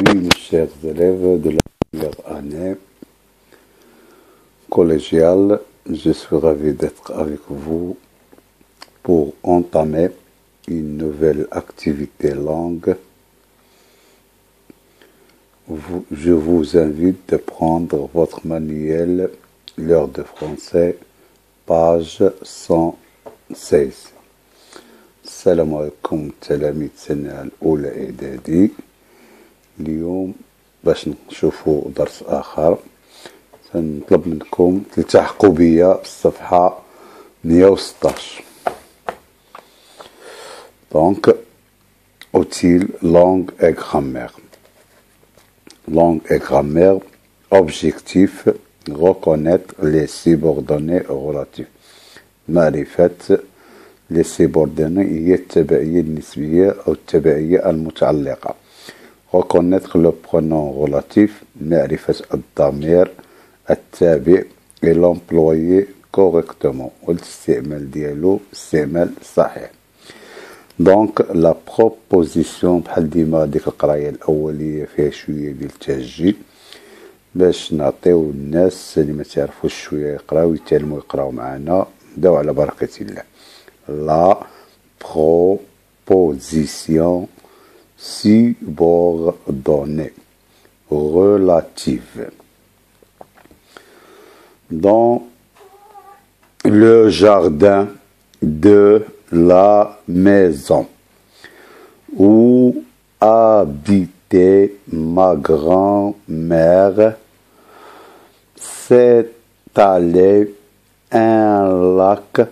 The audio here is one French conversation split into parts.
Mes chers élèves de la première année collégiale, je suis ravi d'être avec vous pour entamer une nouvelle activité langue. Je vous invite de prendre votre manuel L'heure de français, page 116. السلام عليكم تلاميذ السنة الأولى إعدادي. اليوم باش نشوفوا درس آخر سنطلب منكم تلتحقوا بيا بالصفحة 116. Donc, utile langue et grammaire. Langue et grammaire, objectif, reconnaître les subordonnés relatifs. معرفة les subordonnés هي التبعية النسبية أو التبعية المتعلقة. Reconnaître le pronom relatif, معرفة الضمير التابع et l'employer correctement والاستعمال ديالو استعمال صحيح. دونك لا بروبوزيسيون بحال ديما ديك القرايه الاوليه فيها شويه ديال التهجي باش نعطيو الناس اللي ما تعرفوش شويه يقراو يتعلموا يقراو معنا. نبداو على بركه الله. لا بروبوزيسيون subordonnée relative. Dans le jardin de la maison où habitait ma grand-mère s'étalait un lac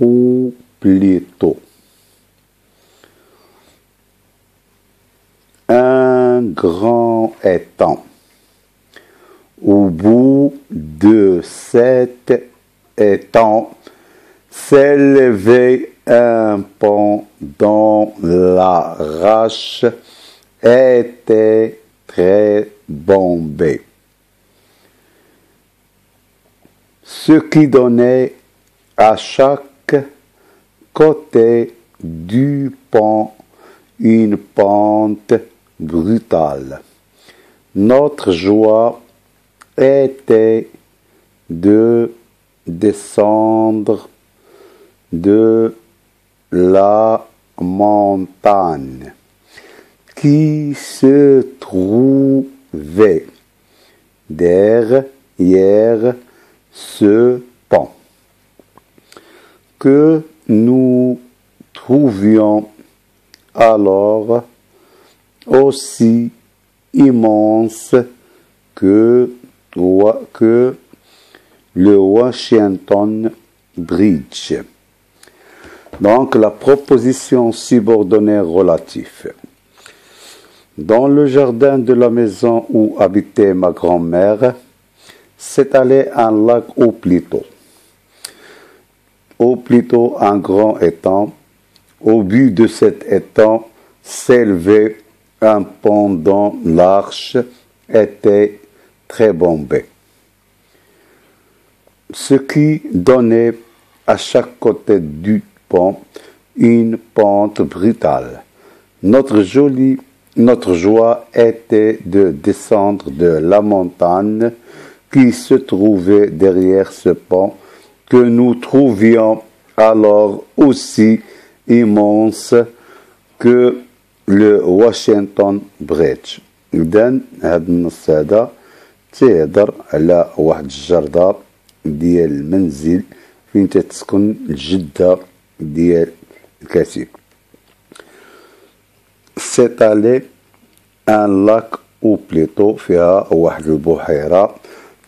ou plutôt un grand étang. Au bout de cet étang s'élevait un pont dont la roche était très bombée, ce qui donnait à chaque côté du pont une pente brutale. Notre joie était de descendre de la montagne qui se trouvait derrière ce pont, que nous trouvions alors aussi immense que le Washington Bridge. Donc, la proposition subordonnée relative. Dans le jardin de la maison où habitait ma grand-mère, s'étalait un lac ou plutôt un grand étang. Au but de cet étang s'élevait un pont dont l'arche était très bombée, ce qui donnait à chaque côté du pont une pente brutale. Notre joie était de descendre de la montagne qui se trouvait derrière ce pont, que nous trouvions alors aussi immense que le Washington Bridge. إذن هذا النص هذا تيهضر على واحد الجردة ديال المنزل فين تتسكن الجدة ديال الكاتب. s'étalait un lac ou plutôt فيها واحد البحيرة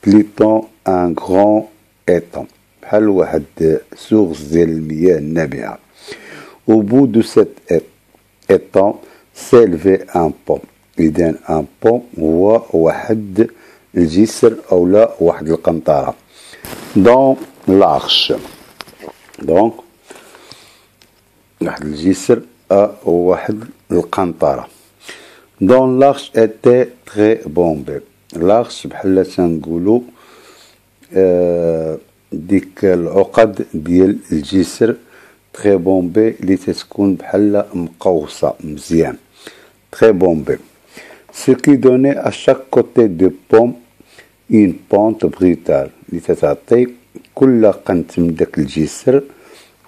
plutôt un grand étang بحال واحد source ديال المياه النابعة. Au bout de cet étang s'élevait un pont. إذن un pont هو واحد الجسر أو لا واحد القنطرة. Dans l'arche. Donc واحد الجسر أو واحد القنطرة. Dans l'arche était très bombée. L'arche بحال تنقولو ديك العقد ديال الجسر très bombé اللي تتكون بحال مقوصة مزيان. Très bombé. ce qui donnait à chaque côté de pomme une pente brutale اللي تعطي كل قنت من داك الجسر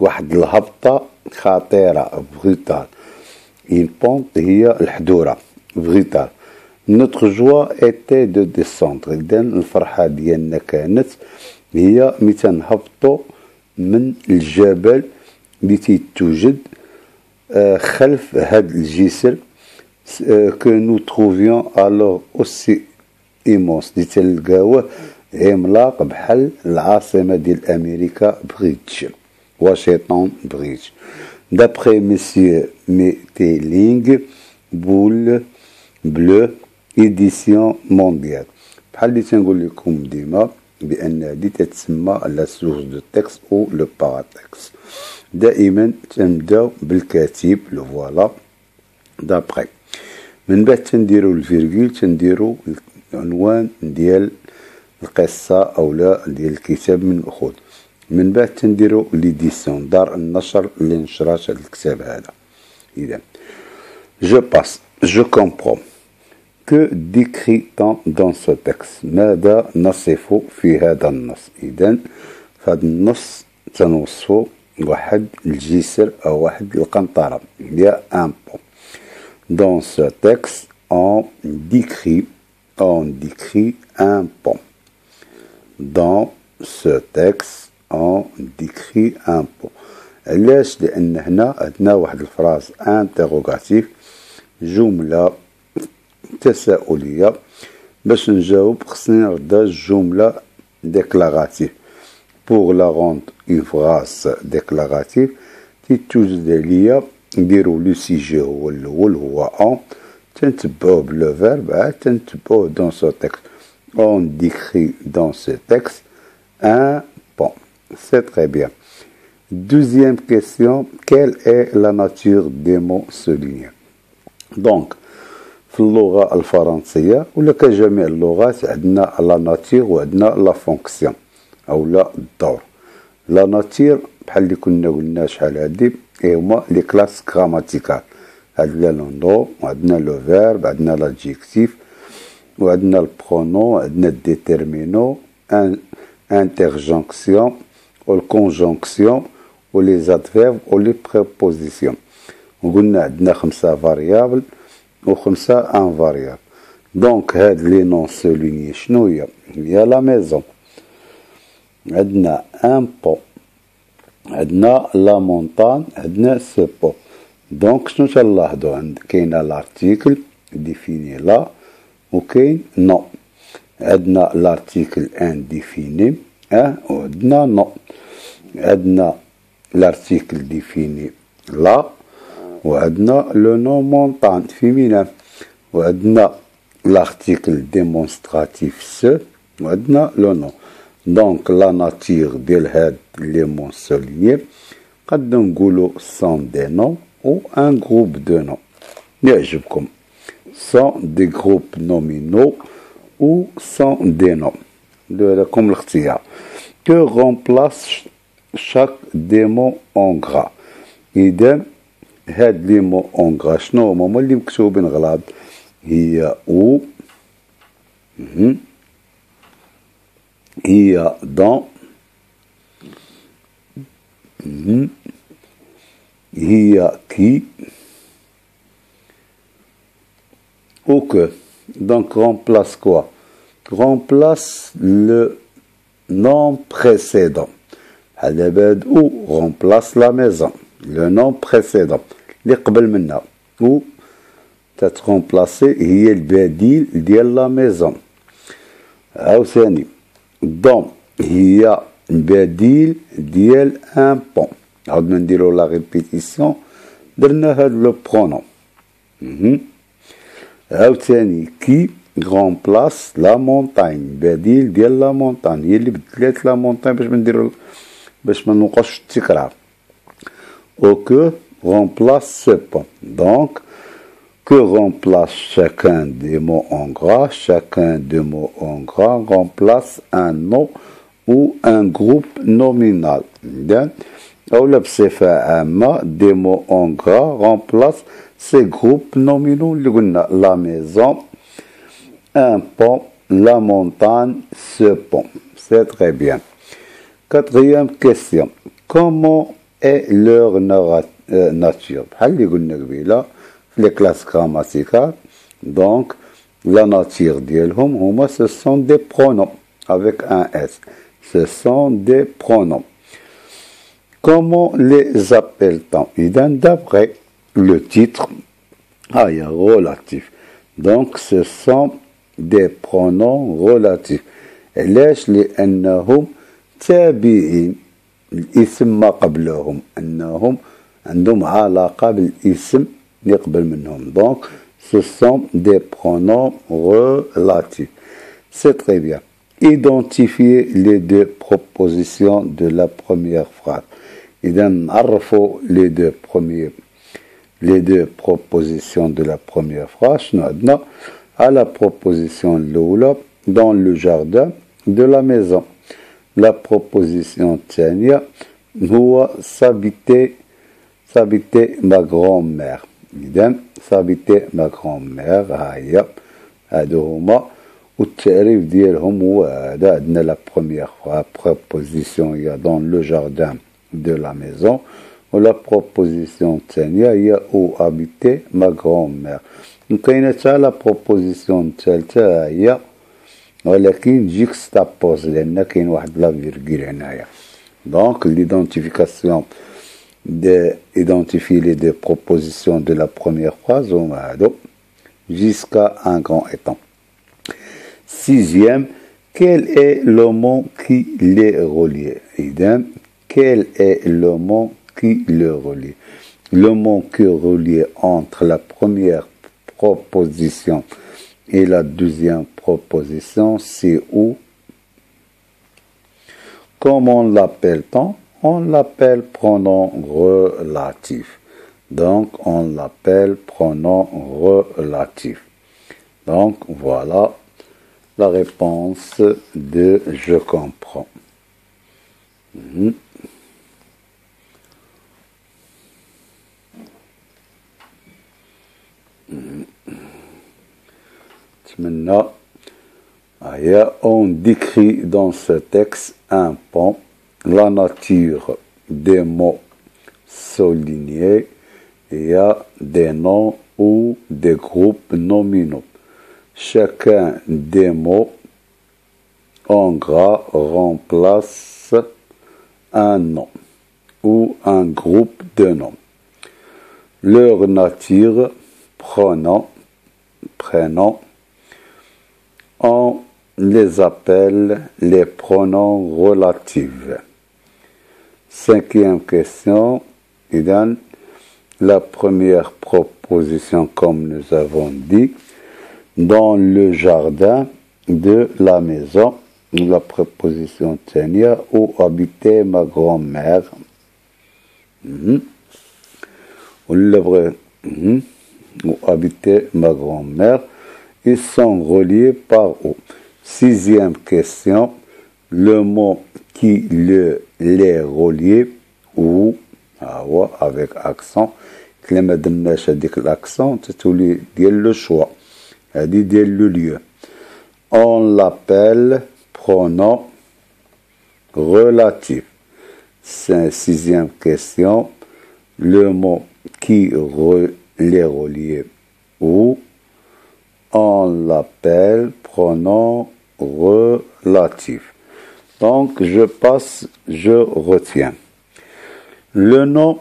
واحد الهبطة خطيرة brutale. Une pente هي الحدورة brutale. Notre joie était de descendre. إذن الفرحة ديالنا كانت هي ملي تنهبطو من الجبل اللي تيتوجد خلف هاد الجسر que nous trouvions alors aussi immense اللي تلقاوه عملاق بحال العاصمة ديال أمريكا بريتش واشنطن بريتش. D'après Monsieur Metteling, Boule Bleu édition mondiale. بحال اللي تنقول لكم ديما بأن هذه تتسمى لا سورس دو تكست أو لو باراتكست. دائما تنبداو بالكاتب لو فوالا دابخي، من بعد تنديرو الفيرغول تنديرو العنوان ديال القصة أو لا ديال الكتاب من الأخوذ، من بعد تنديرو ليديسيون دار النشر اللي نشرات هذا الكتاب هذا. إذا جو باس جو كومبرون que décrit-on dans ce texte؟ ماذا نصف في هذا النص؟ إذن في هذا النص تنوصفو واحد الجسر أو واحد القنطرة هي un pont. Dans ce texte on décrit un pont. Dans ce texte on décrit un pont. علاش؟ لأن هنا عندنا واحد الفراز انتروغاتيف جملة تساؤلية، باش نجاوب خصني نرد الجملة déclarative. Pour la rendre une phrase déclarative تيتوجد عليا نديرو لو سيجي هو الأول هو أون، تنتبعوه بلو فيرب عاد تنتبعوه دون سو تكست. On décrit dans ce texte un pont. C'est très bien. Deuxième question, quelle est la nature des mots soulignés؟ Donc في اللغة الفرنسية ولا كجميع اللغات عندنا لا ناتير وعندنا لا فونكسيون أو لا الدور. لا ناتير بحال اللي كنا قلنا شحال هادي هما لي كلاس غراماتيكال، عندنا لو نو وعندنا لو فيرب عندنا لادجيكتيف وعندنا البرونون عندنا الديتيرمينو انترجونكسيون والكونجونكسيون ولي زادفيرب ولي بريبوزيسيون. وقلنا عندنا 5 فاريابل و5 ان فاريابل. دونك هاد لي نون سوليني شنو هي؟ هي لا ميزون، عندنا ان بون، عندنا لا مونطان، عندنا سو بون. دونك شنو تنلاحظو؟ كاينه لارتيكل ديفيني لا وكاين نو. عندنا لارتيكل انديفيني وعندنا نو. عندنا لارتيكل ديفيني لا وعندنا لو نو مونطان فيمينا، وعندنا لارتيكل ديمونستراتيف سو وعندنا لو نو. دونك لا ناتير ديال هاد لي مون سوليني قد نقولو سون دي نو او ان جروب دو نو يعجبكم، سون دي جروب نومينو او سون دي نو، لكم الاختيار. كو remplace chaque des mots en gras. إذا هاد لي مو اون غرا شنو هما اللي مكتوبين غلاض؟ هي او، هي دون، هي كي ou que. Donc remplace quoi? Remplace le nom précédent. ou remplace la maison. Le nom précédent اللي قبل منها ou تترomplacer هي البديل ديال لا ميزون. عاوتاني دون هي البديل ديال ان بون. عاودنا نديرو لا ريبيتيسيون درنا هاد لو برونون. عاوتاني كي remplace لا مونطاgne بديل ديال لا مونطاgne هي اللي بدلات لا مونطاgne باش ما نوقعش في التكرار. ou que remplace ce pont. Donc, que remplace chacun des mots en gras? Chacun des mots en gras remplace un nom ou un groupe nominal. Ou بصفة عامة des mots en gras remplace ces groupes nominaux اللي قلنا la maison, un pont, la montagne, ce pont. C'est très bien. Quatrième question. Comment est leur nature? Les classes grammaticales. Donc, la nature d'Elhom, ce sont des pronoms avec un S. Ce sont des pronoms. Comment les appelle-t-on? D'après le titre, il y a relatif. Donc, ce sont des pronoms relatifs. ليش؟ لأنهم تابعين الاسم ما قبلهم، أنهم عندهم علاقة بالاسم اللي قبل منهم. Donc, ce sont des pronoms relatifs. C'est très bien. Identifiez les deux propositions de la première phrase. إذا نعرفوا les deux propositions de la première phrase. شنو عندنا؟ à la proposition الأولى dans le jardin de la maison. La proposition الثانية هو s'habiter ma grand-mère. إذا s'habiter ma grand-mère ها هي هادو هما، والتعريف ديالهم هو هذا. عندنا la première proposition هي dans le jardin de la maison، ولا proposition الثانية هي où habiter ma grand-mère. وكاينة حتى la proposition الثالثة هي، ولكن juxtapose لأن كاين واحد لا فيرغول هنايا. Donc l'identification d'identifier les deux propositions de la première phrase هما هادو jusqu'à un grand étang. Sixième, quel est le mot qui les relie? إذن quel est le mot qui les relie? Le mot qui relie entre la première proposition et la deuxième proposition, c'est où? Comment l'appelle-t-on? On l'appelle pronom relatif. Donc, on l'appelle pronom relatif. Donc, voilà la réponse de je comprends. Maintenant, on décrit dans ce texte un pont, la nature des mots soulignés. Il y a des noms ou des groupes nominaux. Chacun des mots en gras remplace un nom ou un groupe de noms. Leur nature, prénom, on les appelle les pronoms relatifs. Cinquième question, la première proposition, comme nous avons dit, dans le jardin de la maison, la préposition tenia, où habitait ma grand-mère. Où habitait ma grand-mère. Ils sont reliés par où? Sixième question, le mot qui les relie, où, avec accent, كلمة درناش هذيك l'accent تتولي ديال le choix. هذه ديال le lieu. On l'appelle pronom relatif. Sixième question, le mot qui les relie, où, on l'appelle pronom relatif. Donc, je passe, je retiens. Le nom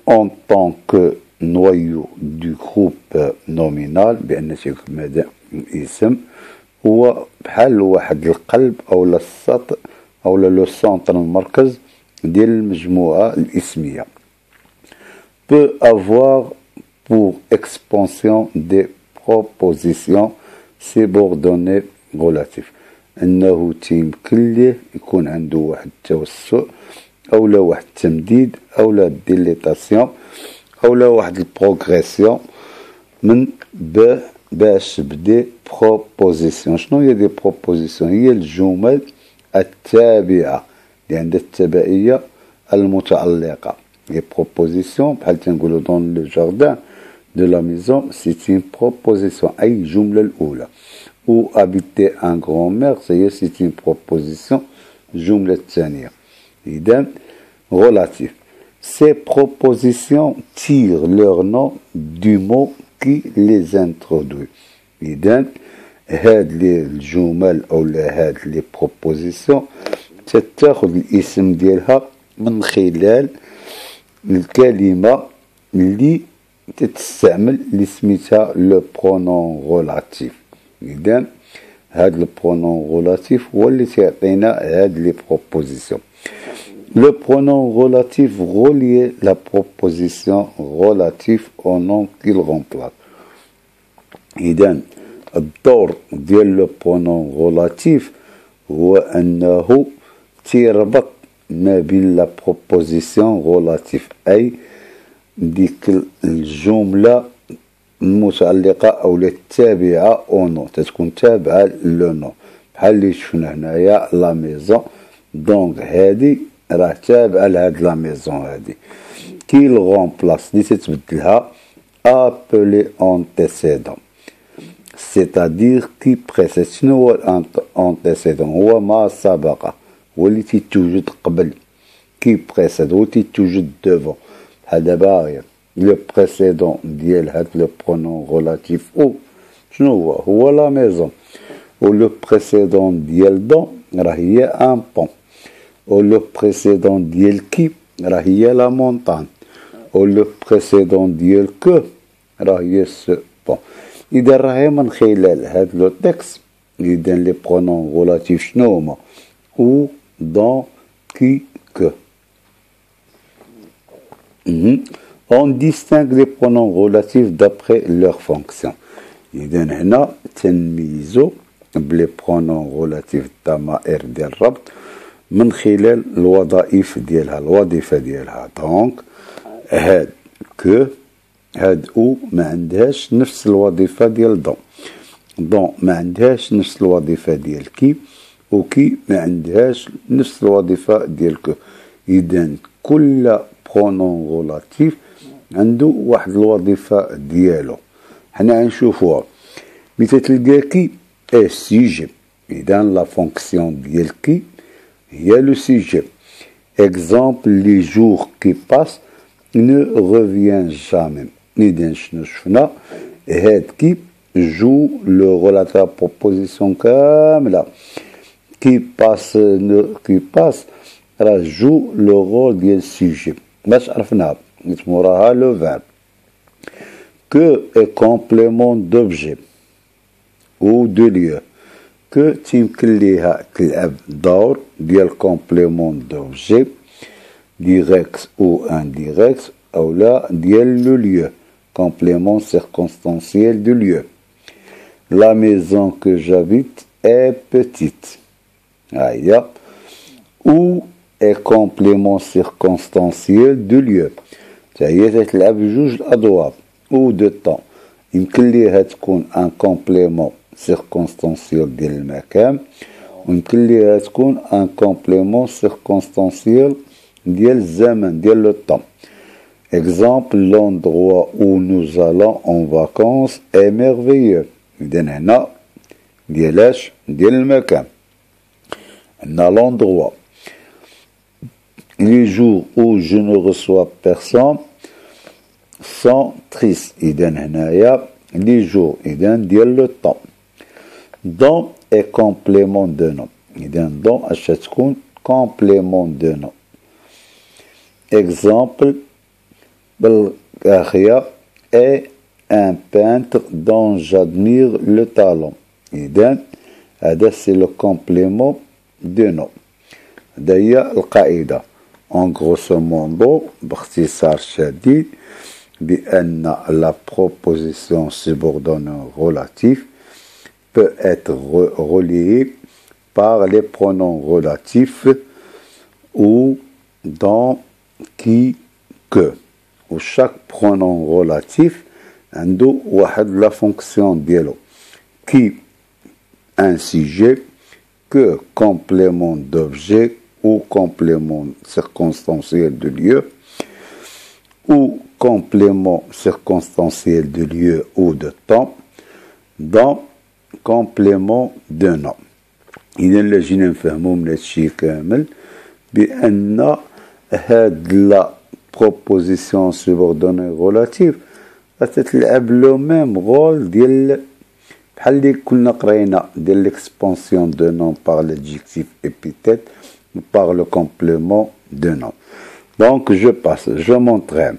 en tant que noyau du groupe nominal بأن شكل اسم هو بحال واحد القلب أو السطر أو لو سنتر المركز ديال المجموعة الاسمية. Peut avoir pour expansion des propositions subordonnées relatives. أنه تيمكن ليه يكون عنده واحد التوسع أو لا واحد التمديد أو لا ديليتاسيون أو لا واحد البروغريسيون من باش بدي بروبوزيسيون. شنو هي دي بروبوزيسيون؟ هي الجمل التابعة اللي عندها التبعية المتعلقة. لي بروبوزيسيون بحال تنقولوا دون لو جاردان de la maison, c'est une proposition. أي جملة الأولى. Ou habiter un grand-mère, c'est une proposition. جملة الثانية. إذن relatif. Ces propositions tirent leur nom du mot qui les introduit. إذن هاد الجمل أو هاد لي بروبوزيسيون تتاخذ الاسم ديالها من خلال الكلمة اللي تتستعمل اللي سميتها لو برونون غولاتيف. إذن هاد لو برونون غولاتيف هو اللي تيعطينا هاد لي بروبوزيسيون. Le pronom relatif relie la proposition relative au nom qu'il remplace. إذن الدور ديال لو برونون غولاتيف هو أنه تيربط ما بين لا بروبوزيسيون غولاتيف أي ديك الجملة المتعلقة أو التابعة أو نو تتكون تابعة لو نو بحال اللي شفنا هنايا لا ميزون دونك هادي راه تابعة لهاد لا ميزون هادي كي الغومبلاس اللي تتبدلها أبلي أنتيسيدون c'est-à-dire qui précède. شنو هو الانتيسيدون؟ هو ما سبق هو اللي تيتوجد قبل. كي بريسيد هو تيتوجد دوفون. بحال دابا لو بريسيدون ديال هاد لو برونون غولاتيف او شنو هو لا ميزون. و لو بريسيدون ديال دون راه هي ان بون. و لو بريسيدون ديال كي راه هي لا مونطان. و لو بريسيدون ديال كو راه هي سو بون. إذا راهي من خلال هاد لو تكست إذا لي برونون غولاتيف شنو هما ou dans qui que. On distingue les pronoms relatifs d'après leur fonction. إذا هنا تنميزو بلي برونون غولاتيف الضمائر ديال الربط من خلال الوظائف ديالها الوظيفة ديالها. دونك هاد كو هاد او ما عندهاش نفس الوظيفة ديال دون. دون ما عندهاش نفس الوظيفة ديال كي وكي ما عندهاش نفس الوظيفة ديال كو. إذا كل برونون غولاتيف عنده واحد الوظيفة ديالو. حنا غنشوفوها مثل تلقى كي سيجي. إذا لا فونكسيون ديال كي هي لو سيجي. Exemple, les jours qui passent ne revient jamais. إذا شنو شفنا هاد كي جو لو غولاتيف بروبوزيسيون كاملة. qui passe راه جو لو رول ديال السوجي باش عرفناها موراها لو فيرب. que est complément d'objet ou de lieu. que تيمكن ليها تلعب دور ديال complément d'objet direct ou indirect او لا ديال le lieu complément circonstanciel du lieu. La maison que j'habite est petite. Aïe. Ou est complément circonstanciel du lieu. هي تلعب جوج الأدوار ou de temps. يمكن ليها تكون ان كومبليمون سيركونستانسيال ديال المكان ويمكن ليها تكون ان كومبليمون سيركونستانسيال ديال الزمن ديال لو طون. Exemple, l'endroit où nous allons en vacances est merveilleux. إذا هنا ديالاش ديال المكان. هنا l'endroit. Les jours où je ne reçois personne sont tristes. إذا هنايا les jours إذا ديال لو طون. Dans est complément de nom. إذا dans اش تكون complément de nom. Exemple, Belgaria est un peintre dont j'admire le talent. إذا هذا c'est le complément de nom. هذا هي القاعدة. En grosso modo باختصار شديد بأن la proposition subordonnée relative peut être reliée par les pronoms relatifs ou dans qui que. Où chaque pronom relatif عنده واحد la fonction ديالو. Qui un sujet, que complément d'objet ou complément circonstanciel de lieu ou complément circonstanciel de lieu ou de temps dans complément de nom. إذا لجينا نفهمو من هادشي كامل بأن هاد لا proposition subordonnée relative تتلعب لو ميم رول ديال بحال اللي كنا قرينا ديال l'expansion de nom par l'adjectif épithète ou par le complément de nom. Donc je passe, je montrerai.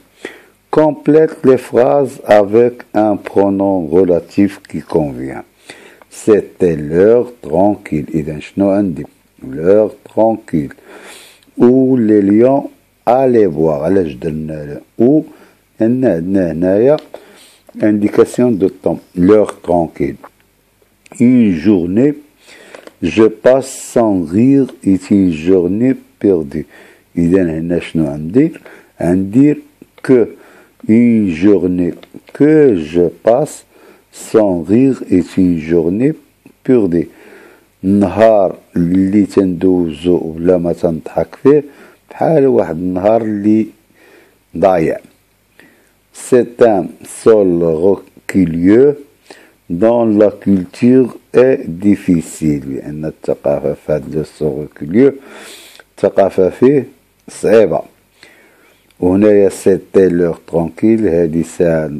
Complète les phrases avec un pronom relatif qui convient. C'était l'heure tranquille. إذا شنو عندي؟ l'heure tranquille. Où les lions allaient voir. علاش درنا où عندنا هنايا indication de temps. L'heure tranquille. Une journée, je passe sans rire est une journée perdue. إذا هنا شنو عندي؟ عندي que une journée que je passe sans rire est une journée perdue. النهار اللي تندوزو ولا ما تنضحك فيه بحال واحد النهار اللي ضايع. C'est un sol rocailleux dont la culture est difficile. لأن الثقافة في هذا السول rocailleux الثقافة فيه صعيبة. وهنايا c'était l'heure tranquille هذه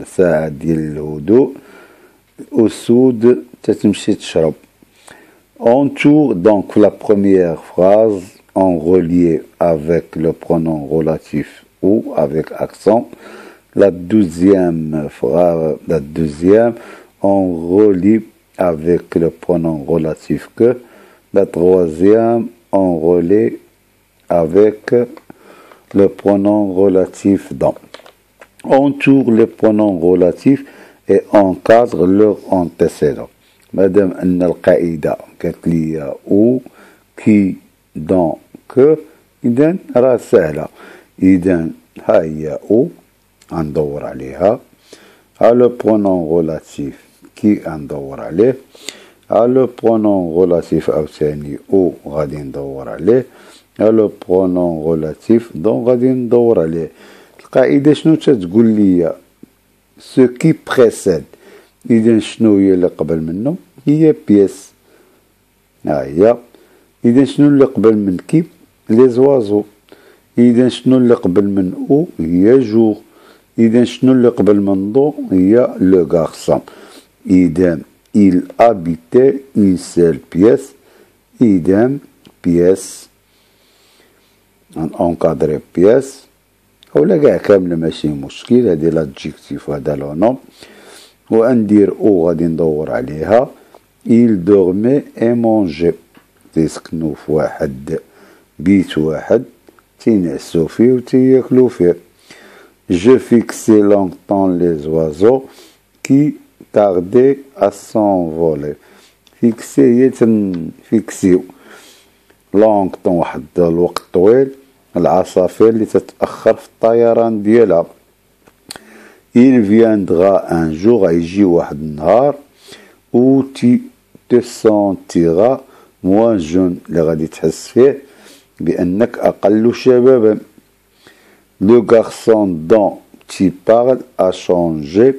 ساعة ديال الهدوء أسود تتمشي تشرب. Entoure donc la première phrase en relié avec le pronom relatif ou avec accent. La deuxième phrase, on relie avec le pronom relatif que. La troisième, on relie avec le pronom relatif dans. Entoure les pronoms relatifs et encadre leur antécédent. Madame أن القاعدة قالت لي ou qui dans que إذن راه سهلة. إذن ها هي ou غندور عليها. ها لو pronom relatif qui غندور عليه. ها لو pronom relatif عاوتاني ou غادي ندور عليه. ها لو pronom relatif دون غادي ندور عليه. القاعدة شنو تتقول لي؟ ce qui précède. إذا شنو هي اللي قبل منه؟ هي بيس. ها هي. إذا شنو اللي قبل من كي؟ لي زوازو. إذا شنو اللي قبل من أو؟ هي جور. إذا شنو اللي قبل من ضو؟ هي لو غارسون. إذا il habitait une seule pièce. إذا بيس encadré بيس أولا كاع كاملة ماشي مشكل. هادي لادجيكتيف وهذا لو نوم. وندير او غادي ندور عليها. il dormait et mangeait. تيسكنوا في واحد بيت واحد تينعسوا فيه وتياكلوا فيه. je fixais longtemps les oiseaux qui tardaient à s'envoler. fixer هي تنفيكسيو longtemps واحد الوقت طويل العصافير اللي تتأخر في الطيران ديالها. il viendra un jour يجي واحد النهار où tu te sentiras moins jeune اللي غادي تحس فيه بأنك أقل شبابا. le garçon dont tu parles a changé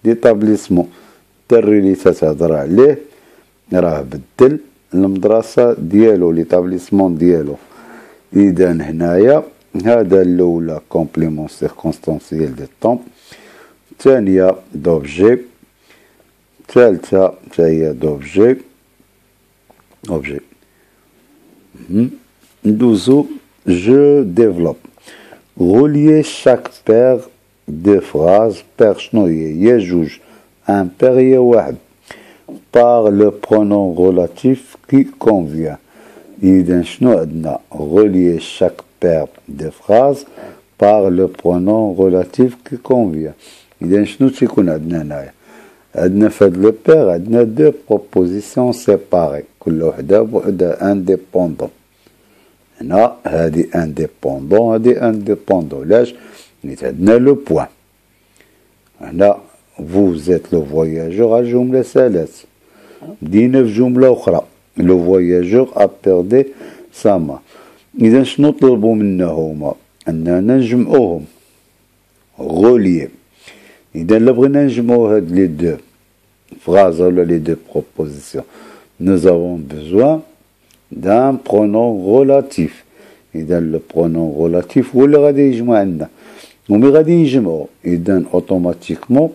d'établissement. الدري اللي تتهضر عليه راه بدل المدرسة ديالو ليتابليسمون ديالو. إذا هنايا هذا الأولى كومبليمون سيركونستانسيال دو طون. الثانية دوبجي. الثالثة هي دوبجي. ندوزو je développe. relier chaque paire de phrases. paire شنو هي جوج. un paire هي واحد. par le pronom relatif qui convient. إذا شنو عندنا؟ relier chaque paire de phrases par le pronom relatif qui convient. إذا شنو تيكون عندنا هنايا؟ عندنا في هاد لو بير عندنا دو بروبوزيسيون سيباري كل وحدة بوحدها انديبوندون. هنا هادي انديبوندون هادي انديبوندون. علاش؟ حيت عندنا لو بوان. هنا vous êtes le voyageur الجملة سالات. بدينا في جملة أخرى le voyageur a perdu sa main. إذا شنو طلبوا منا هما؟ أننا نجمعوهم. relié. إذا لو بغينا نجمعو هاد les deux phrases ou les deux propositions, nous avons besoin d'un pronom relatif. إذا le pronom relatif هو اللي غادي يجمع عندنا. ومي غادي نجمعو إذا automatiquement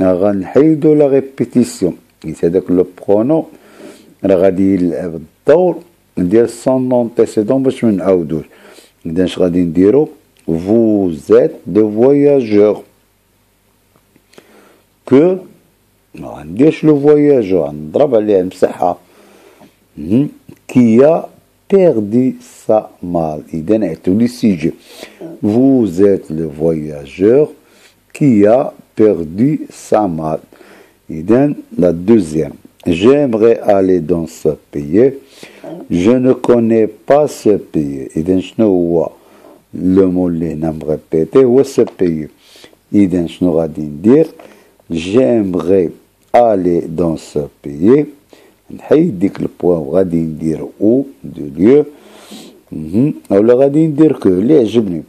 غنحيدو لا ريبيتيسيون. حيت هذاك لو برونون راه غادي يلعب الدور ديال سون انتيسيدون باش منعاودوش. إذا اش غادي نديرو vous êtes des voyageurs que ما غنديرش لو voyageur نضرب عليه نمسحها qui a perdu sa malle. إذا نعطيو لي سيجي vous êtes le voyageur qui a perdu sa malle. إذا la deuxième j'aimerais aller dans ce pays je ne connais pas ce pays. إذا شنو هو لو مو اللي هنا مريبيتي هو ce pays. إذا شنو غادي ندير j'aimerais aller dans ce pays نحيد ديك البوان وغادي ندير او دو ليو اولا غادي ندير كو اللي عجبني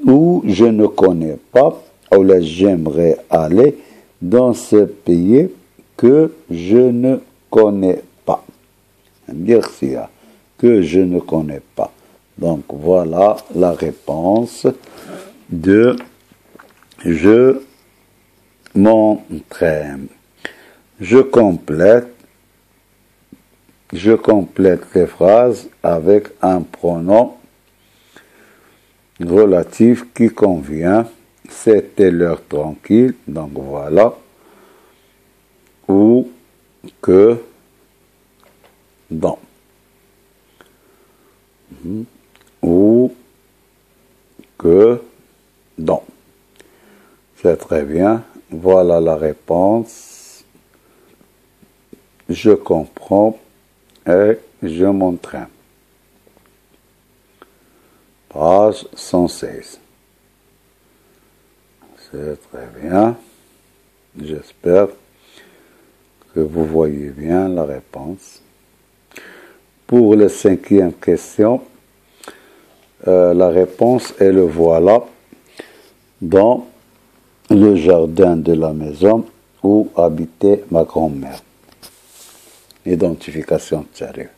ou je ne connais pas ou là j'aimerais aller dans ce pays que je ne connais pas. Dire que je ne connais pas. Donc voilà la réponse de je m'entraîne. Je complète les phrases avec un pronom relatif qui convient. C'était l'heure tranquille, donc voilà. Ou que dans. Ou que dans. C'est très bien. Voilà la réponse. Je comprends et je m'entraîne. Page 116. C'est très bien. J'espère que vous voyez bien la réponse. Pour la cinquième question, la réponse est le voilà. Dans le jardin de la maison où habitait ma grand-mère. Identification sérieuse.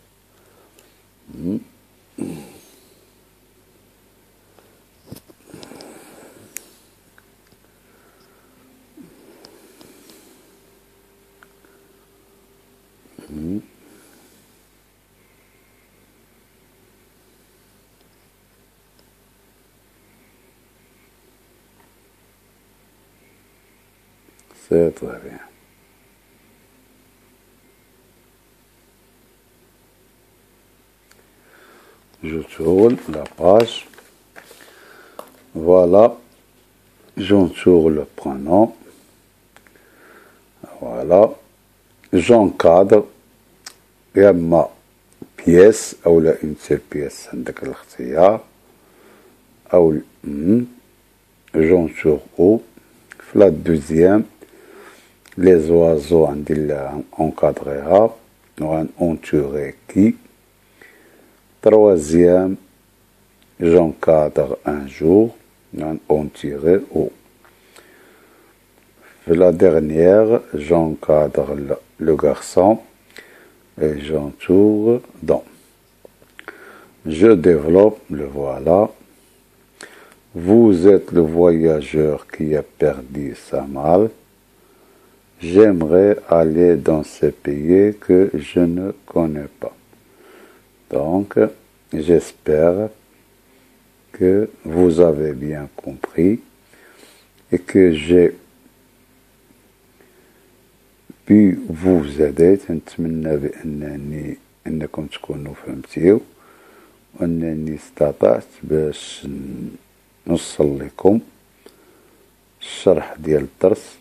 C'est très bien. Je tourne la page. Voilà. J'entoure le prénom. Voilà. J'encadre. يا اما بيس او لا اون سيل بيس عندك الاختيار او جونتور او في لا دوزيام لي زوازو عندي انكادريها وغان اونتوري كي troisième j'encadre un jour غان اونتوري او في la dernière j'encadre le garçon et j'entoure donc. Je développe le voilà. Vous êtes le voyageur qui a perdu sa malle. J'aimerais aller dans ce pays que je ne connais pas. Donc, j'espère que vous avez bien compris et que j'ai pu vous aider. نتمنى أنكم تكونوا فهمتيو وأنني استطعت باش نوصل لكم الشرح ديال الدرس.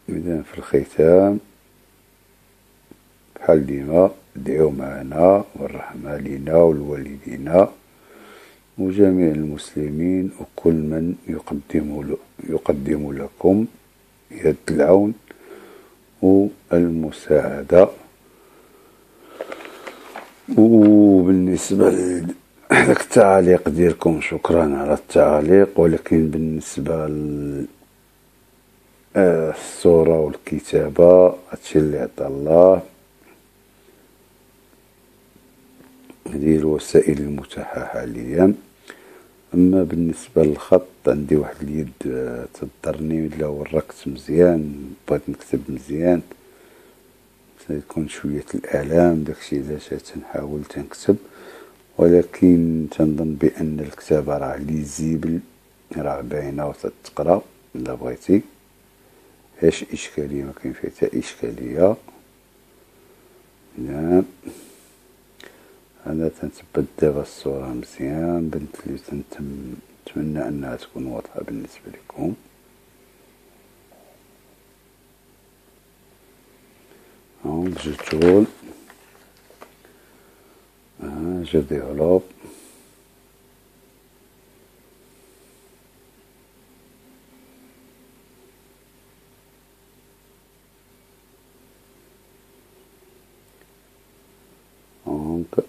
إذن في الختام بحال ديما ادعوا معنا والرحمة لنا والوالدين وجميع المسلمين وكل من يقدم لكم يد العون والمساعدة. وبالنسبة داك التعاليق ديالكم شكرا على التعاليق، ولكن بالنسبة للصورة والكتابة هادشي اللي عطا الله، هذه الوسائل المتاحة حاليا. اما بالنسبة للخط عندي واحد اليد تضرني، الا ورقت مزيان بغيت نكتب مزيان سيكون شوية الآلام، داكشي علاش تنحاول تنكتب، ولكن تنظن بأن الكتابة راه ليزيبل، راه باينة وتتقرا إلا بغيتي، هاش إشكالية، مكاين فيها حتى إشكالية. نعم، أنا تنثبت دابا الصورة مزيان، بنت لي نتمنى أنها تكون واضحة بالنسبة لكم. جو تول، جو ديفلوب، دونك